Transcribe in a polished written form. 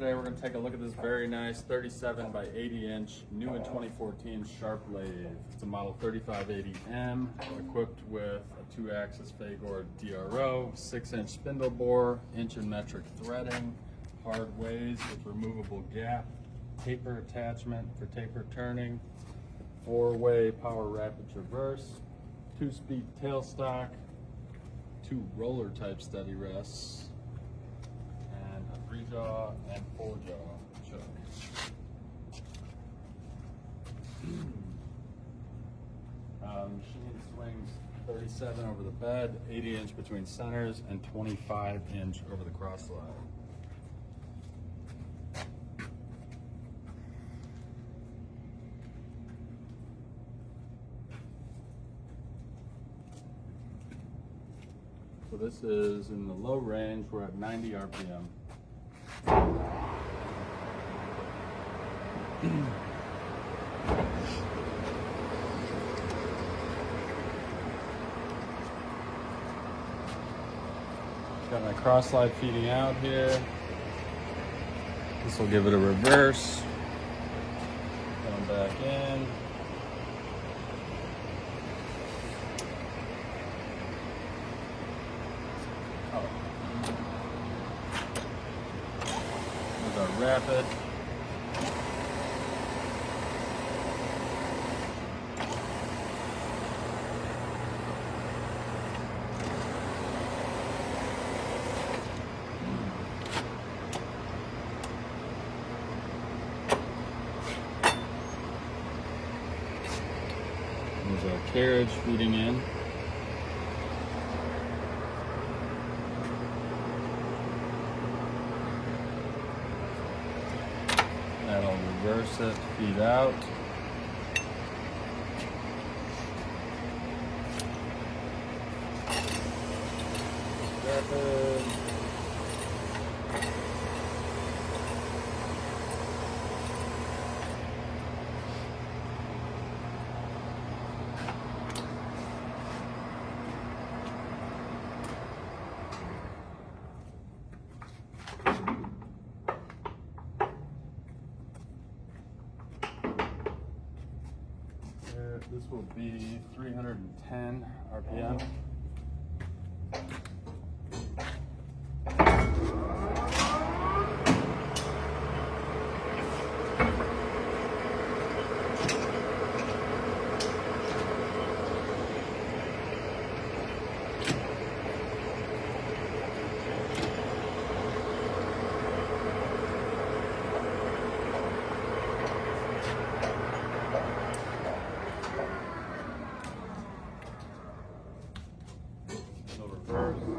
Today we're going to take a look at this very nice 37 by 80 inch new in 2014 Sharp lathe. It's a model 3580M equipped with a 2-axis Fagor DRO, 6-inch spindle bore, inch and metric threading, hard ways with removable gap, taper attachment for taper turning, 4-way power rapid traverse, 2-speed tailstock, 2 roller type steady rests, and a 3-jaw and 4-jaw choke. Machine swings 37 over the bed, 80 inch between centers, and 25 inch over the cross slide. So this is in the low range, we're at 90 RPM. Got my cross slide feeding out here. This will give it a reverse. Going back in. There's our rapid. There's our carriage feeding in. That'll reverse it, feed out. Rapid. This will be 310 RPM. Reverse.